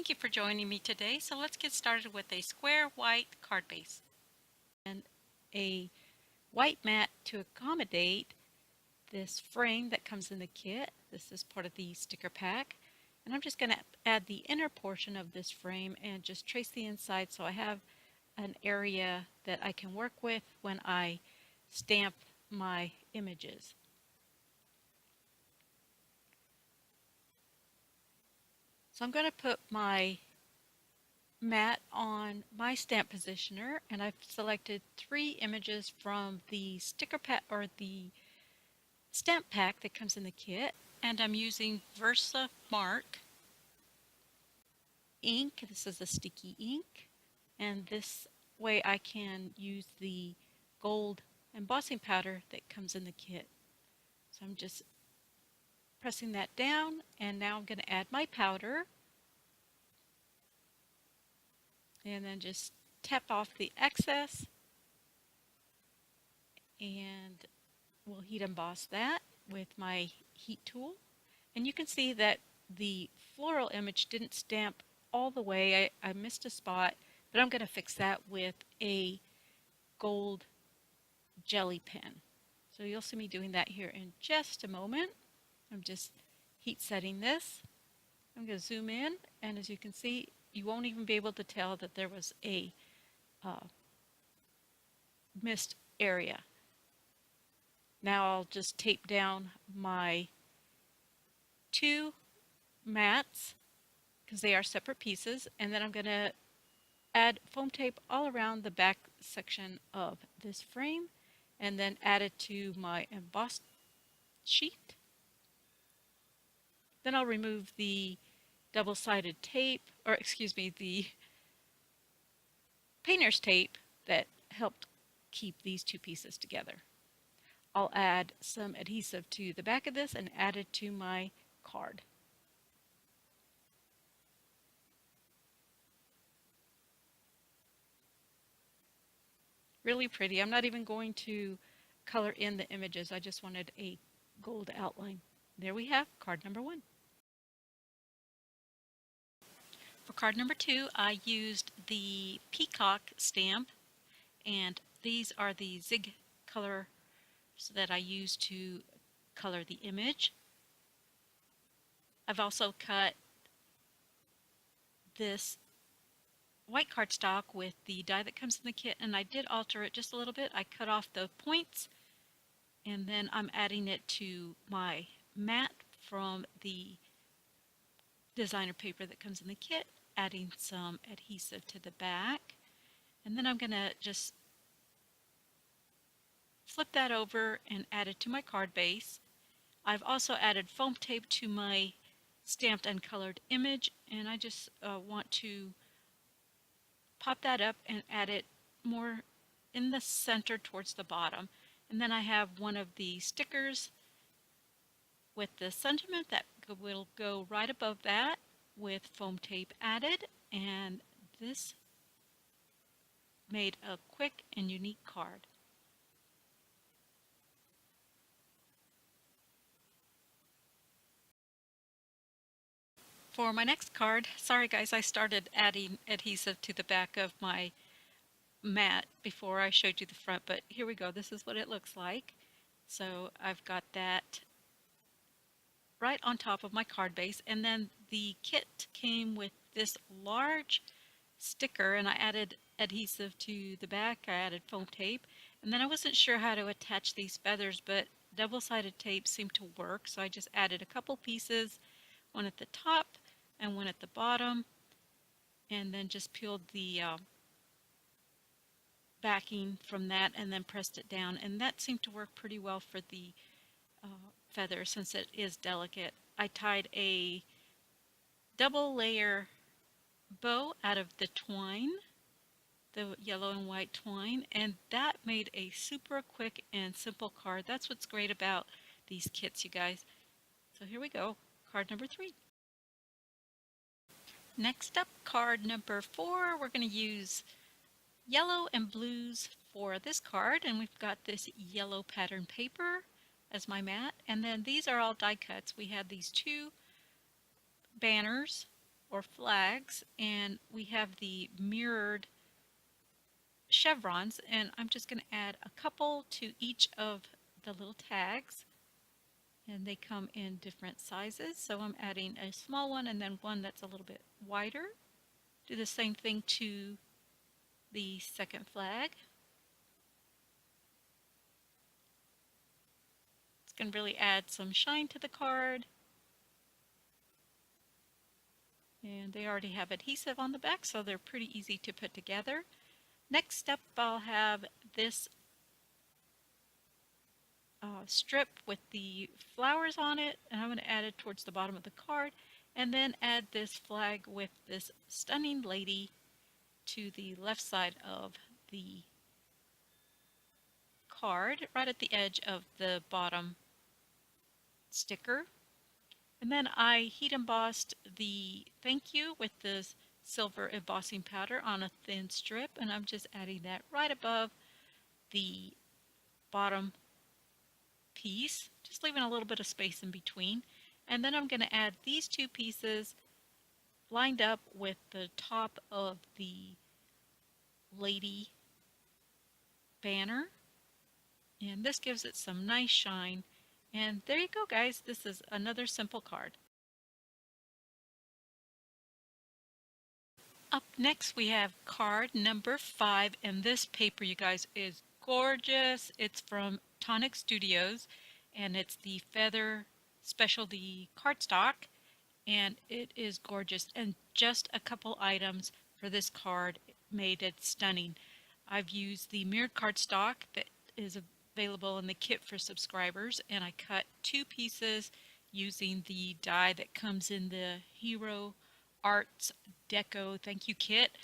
thank you for joining me today. So let's get started with a square white card base and a white mat to accommodate this frame that comes in the kit. This is part of the sticker pack, and I'm just going to add the inner portion of this frame and just trace the inside so I have an area that I can work with when I stamp my images. So I'm going to put my mat on my stamp positioner, and I've selected 3 images from the sticker pack or the stamp pack that comes in the kit, and I'm using Versamark ink. This is a sticky ink, and this way I can use the gold embossing powder that comes in the kit. So I'm just pressing that down, and now I'm going to add my powder and then just tap off the excess, and we'll heat emboss that with my heat tool. And you can see that the floral image didn't stamp all the way. I missed a spot, but I'm going to fix that with a gold jelly pen. So you'll see me doing that here in just a moment. I'm just heat setting this. I'm going to zoom in, and as you can see, you won't even be able to tell that there was a missed area. Now I'll just tape down my 2 mats because they are separate pieces, and then I'm going to add foam tape all around the back section of this frame and then add it to my embossed sheet. Then I'll remove the double-sided tape, or excuse me, the painter's tape that helped keep these 2 pieces together. I'll add some adhesive to the back of this and add it to my card. Really pretty. I'm not even going to color in the images. I just wanted a gold outline. There we have card number 1. For card number 2, I used the peacock stamp, and these are the zig colors that I use to color the image. I've also cut this white cardstock with the die that comes in the kit, and I did alter it just a little bit. I cut off the points, and then I'm adding it to my mat from the designer paper that comes in the kit, adding some adhesive to the back, and then I'm going to just flip that over and add it to my card base. I've also added foam tape to my stamped and colored image, and I just want to pop that up and add it more in the center towards the bottom. And then I have one of the stickers with the sentiment that will go right above that with foam tape added, and this made a quick and unique card. For my next card, sorry guys, I started adding adhesive to the back of my mat before I showed you the front, but here we go. This is what it looks like. So I've got that right on top of my card base, and then the kit came with this large sticker, and I added adhesive to the back. I added foam tape, and then I wasn't sure how to attach these feathers, but double-sided tape seemed to work, so I just added a couple pieces, one at the top and one at the bottom, and then just peeled the backing from that and then pressed it down, and that seemed to work pretty well for the feather since it is delicate. I tied a double layer bow out of the twine, the yellow and white twine, and that made a super quick and simple card. That's what's great about these kits, you guys. So here we go, card number 3. Next up, card number 4. We're going to use yellow and blues for this card, and we've got this yellow pattern paper as my mat, and then these are all die cuts. We had these 2 banners or flags, and we have the mirrored chevrons, and I'm just going to add a couple to each of the little tags, and they come in different sizes, so I'm adding a small one and then one that's a little bit wider. Do the same thing to the second flag. It's going to really add some shine to the card. And they already have adhesive on the back, so they're pretty easy to put together. Next up, I'll have this strip with the flowers on it, and I'm going to add it towards the bottom of the card, and then add this flag with this stunning lady to the left side of the card, right at the edge of the bottom sticker. And then I heat embossed the thank you with this silver embossing powder on a thin strip, and I'm just adding that right above the bottom piece, just leaving a little bit of space in between. And then I'm going to add these two pieces lined up with the top of the lady banner, and this gives it some nice shine. And there you go, guys. This is another simple card. Up next we have card number 5, and this paper, you guys, is gorgeous. It's from Tonic Studios, and it's the Feather Specialty cardstock, and it is gorgeous. And just a couple items for this card made it stunning. I've used the mirrored cardstock that is available in the kit for subscribers, and I cut 2 pieces using the die that comes in the Hero Arts Deco Thank You kit.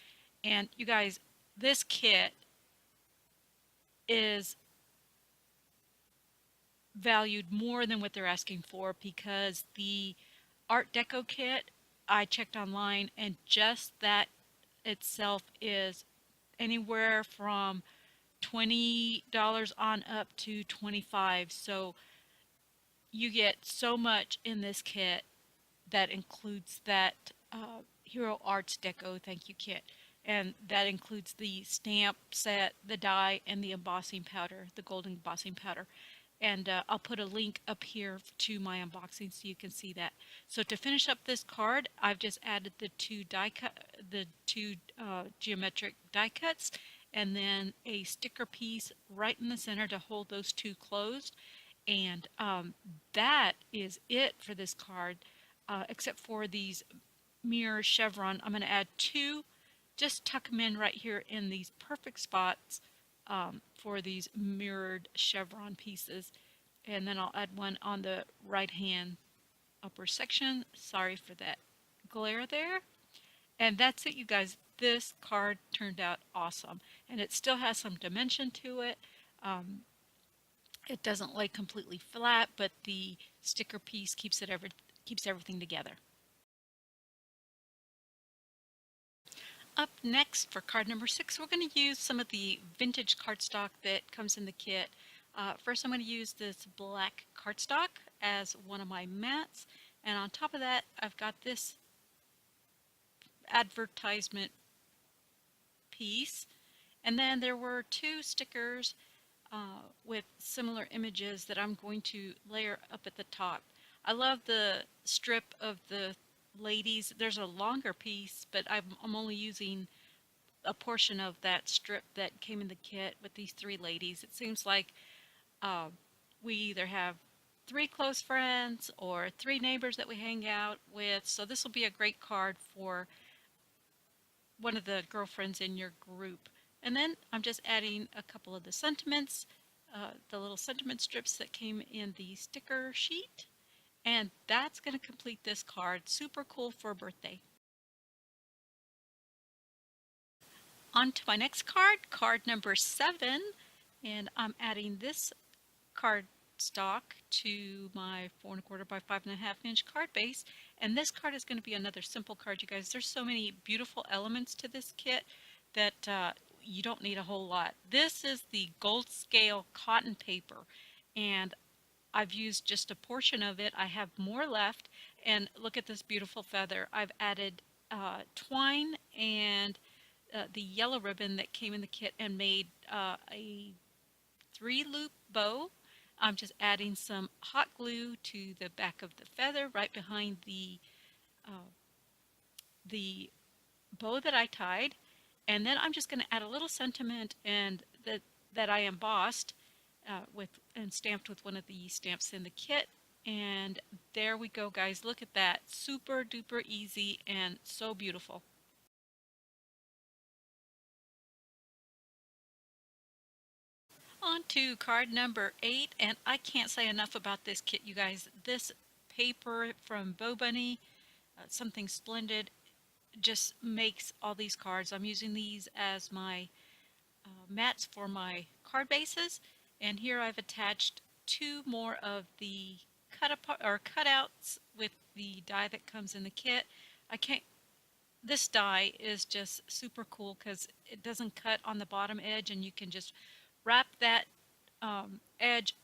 And you guys, this kit is valued more than what they're asking for, because the Art Deco kit, I checked online, and just that itself is anywhere from $20 on up to $25. So you get so much in this kit that includes that Hero Arts Deco Thank You kit. And that includes the stamp set, the die, and the embossing powder, the golden embossing powder. And I'll put a link up here to my unboxing so you can see that. So to finish up this card, I've just added the two geometric die cuts, and then a sticker piece right in the center to hold those two closed. And that is it for this card, except for these mirror chevron. I'm going to add 2, just tuck them in right here in these perfect spots for these mirrored chevron pieces. And then I'll add one on the right hand upper section. Sorry for that glare there. And that's it, you guys. This card turned out awesome, and it still has some dimension to it. It doesn't lay completely flat, but the sticker piece keeps everything together. Up next for card number 6, we're going to use some of the vintage cardstock that comes in the kit. First, I'm going to use this black cardstock as one of my mats, and on top of that, I've got this advertisement piece. And then there were 2 stickers with similar images that I'm going to layer up at the top. I love the strip of the ladies. There's a longer piece, but I'm only using a portion of that strip that came in the kit with these 3 ladies. It seems like we either have 3 close friends or 3 neighbors that we hang out with. So this will be a great card for one of the girlfriends in your group. And then I'm just adding a couple of the sentiments, the little sentiment strips that came in the sticker sheet. And that's going to complete this card. Super cool for a birthday. On to my next card, card number 7. And I'm adding this card stock to my 4 1/4 by 5 1/2 inch card base. And this card is going to be another simple card, you guys. There's so many beautiful elements to this kit that you don't need a whole lot. This is the gold scale cotton paper, and I've used just a portion of it. I have more left, and look at this beautiful feather. I've added twine and the yellow ribbon that came in the kit and made a 3-loop bow. I'm just adding some hot glue to the back of the feather right behind the bow that I tied, and then I'm just going to add a little sentiment and that I embossed with and stamped with one of the stamps in the kit. And there we go, guys. Look at that. Super duper easy and so beautiful. On to card number 8, and I can't say enough about this kit, you guys. This paper from Bow Bunny, something splendid, just makes all these cards. I'm using these as my mats for my card bases, and here I've attached 2 more of the cut apart or cutouts with the die that comes in the kit. I can't. This die is just super cool because it doesn't cut on the bottom edge, and you can just wrap that edge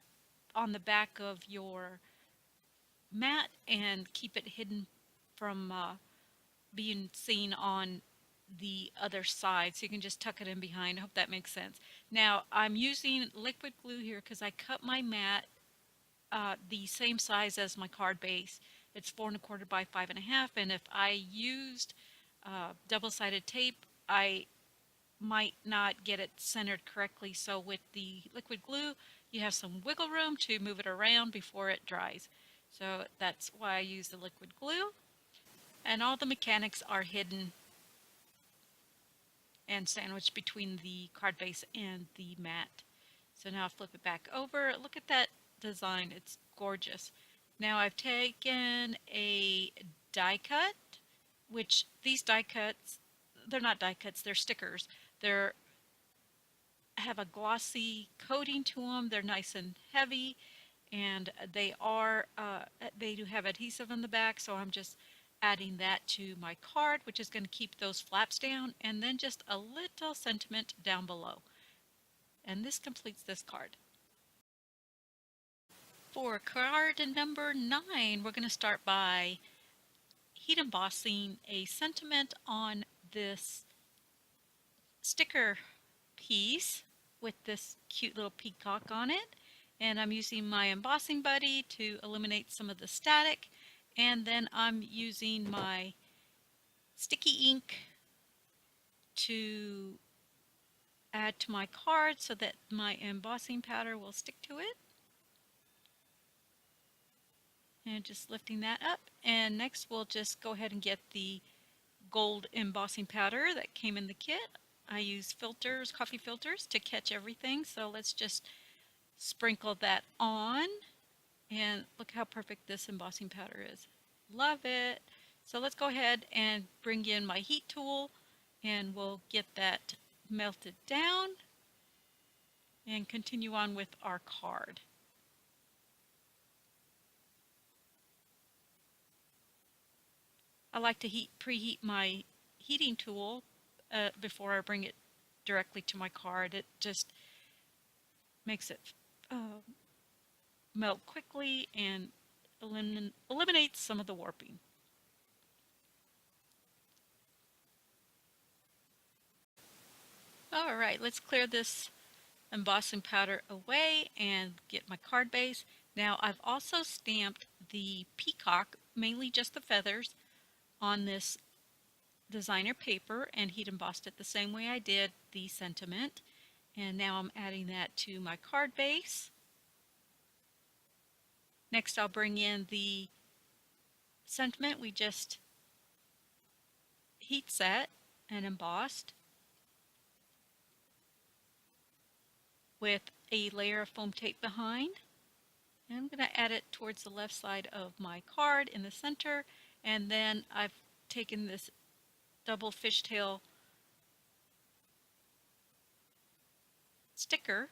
on the back of your mat and keep it hidden from being seen on the other side, so you can just tuck it in behind. I hope that makes sense. Now I'm using liquid glue here because I cut my mat the same size as my card base. It's 4 1/4 by 5 1/2, and if I used double-sided tape, I might not get it centered correctly. So with the liquid glue, you have some wiggle room to move it around before it dries. So that's why I use the liquid glue. And all the mechanics are hidden and sandwiched between the card base and the mat. So now I'll flip it back over. Look at that design. It's gorgeous. Now I've taken a die cut, which these die cuts, they're not die cuts, they're stickers. They're have a glossy coating to them. They're nice and heavy, and they do have adhesive on the back, so I'm just adding that to my card, which is going to keep those flaps down, and then just a little sentiment down below. And this completes this card. For card number 9, we're going to start by heat embossing a sentiment on this sticker piece with this cute little peacock on it. And I'm using my embossing buddy to eliminate some of the static. And then I'm using my sticky ink to add to my card so that my embossing powder will stick to it. And just lifting that up. And next we'll just go ahead and get the gold embossing powder that came in the kit. I use filters, coffee filters, to catch everything. So let's just sprinkle that on. And look how perfect this embossing powder is. Love it. So let's go ahead and bring in my heat tool, and we'll get that melted down and continue on with our card. I like to preheat my heating tool before I bring it directly to my card. It just makes it melt quickly and eliminates some of the warping. All right, let's clear this embossing powder away and get my card base. Now I've also stamped the peacock, mainly just the feathers, on this designer paper and heat embossed it the same way I did the sentiment. And now I'm adding that to my card base. Next I'll bring in the sentiment we just heat set and embossed with a layer of foam tape behind. And I'm going to add it towards the left side of my card in the center, and then I've taken this double fishtail sticker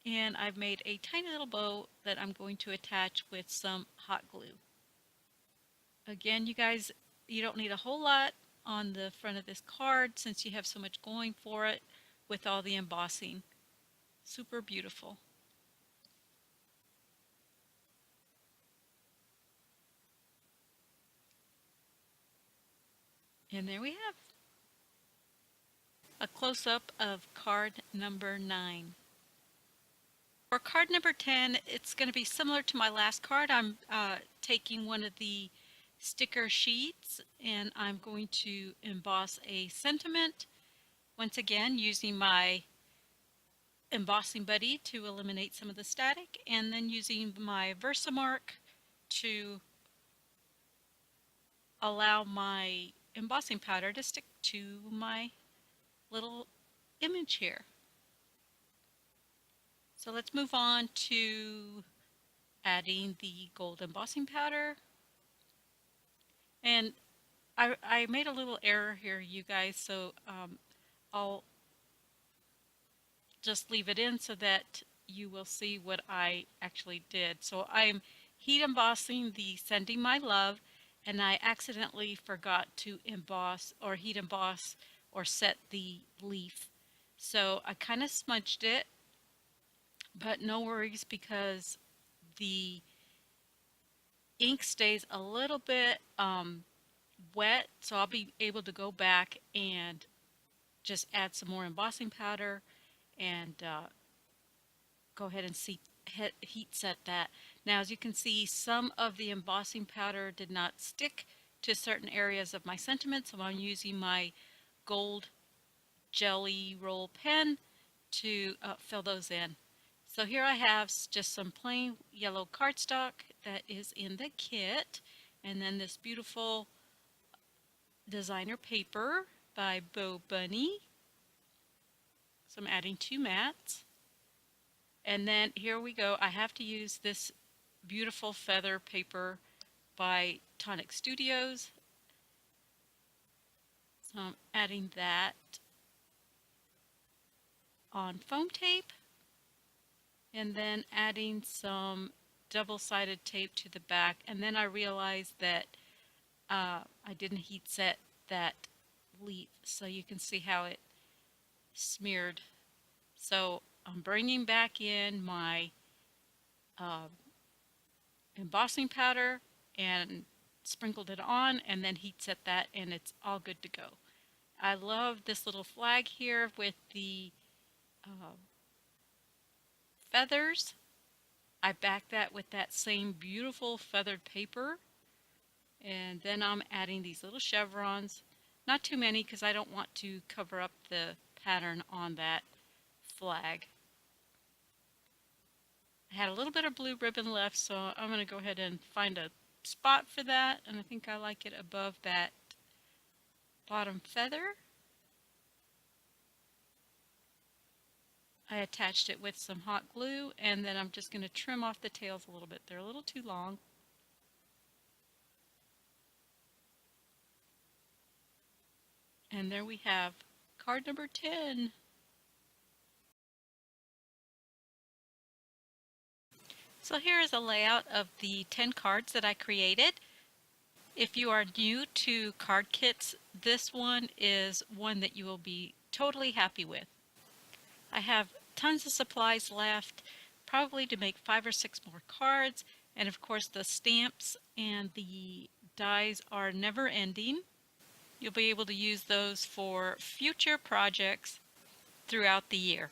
and I've made a tiny little bow that I'm going to attach with some hot glue. Again, you guys, you don't need a whole lot on the front of this card since you have so much going for it with all the embossing. Super beautiful. And there we have a close-up of card number 9. For card number 10, it's going to be similar to my last card. I'm taking one of the sticker sheets and I'm going to emboss a sentiment, once again using my embossing buddy to eliminate some of the static, and then using my Versamark to allow my embossing powder to stick to my little image here. So let's move on to adding the gold embossing powder. And I made a little error here, you guys, so I'll just leave it in so that you will see what I actually did. So I'm heat embossing the Sending My Love, and I accidentally forgot to emboss or heat emboss or set the leaf. So I kind of smudged it, but no worries because the ink stays a little bit wet, so I'll be able to go back and just add some more embossing powder and go ahead and heat set that. Now, as you can see, some of the embossing powder did not stick to certain areas of my sentiment, so I'm using my gold jelly roll pen to fill those in. So here I have just some plain yellow cardstock that is in the kit, and then this beautiful designer paper by Bo Bunny. So I'm adding 2 mats. And then here we go. I have to use this beautiful feather paper by Tonic Studios. So I'm adding that on foam tape and then adding some double-sided tape to the back. And then I realized that I didn't heat set that leaf, so you can see how it smeared. So I'm bringing back in my embossing powder and sprinkled it on and then heat set that, and it's all good to go. I love this little flag here with the feathers. I back that with that same beautiful feathered paper, and then I'm adding these little chevrons. Not too many because I don't want to cover up the pattern on that flag. I had a little bit of blue ribbon left, so I'm going to go ahead and find a spot for that, and I think I like it above that bottom feather. I attached it with some hot glue, and then I'm just going to trim off the tails a little bit. They're a little too long. And there we have card number 10. So here is a layout of the 10 cards that I created. If you are new to card kits, this one is one that you will be totally happy with. I have tons of supplies left, probably to make 5 or 6 more cards, and of course the stamps and the dies are never ending. You'll be able to use those for future projects throughout the year.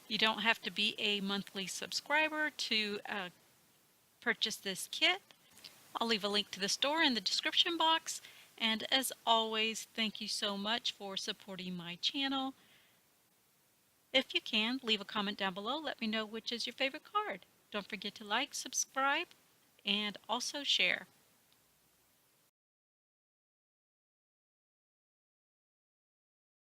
You don't have to be a monthly subscriber to purchase this kit. I'll leave a link to the store in the description box, and as always, thank you so much for supporting my channel. If you can, leave a comment down below. Let me know which is your favorite card. Don't forget to like, subscribe, and also share.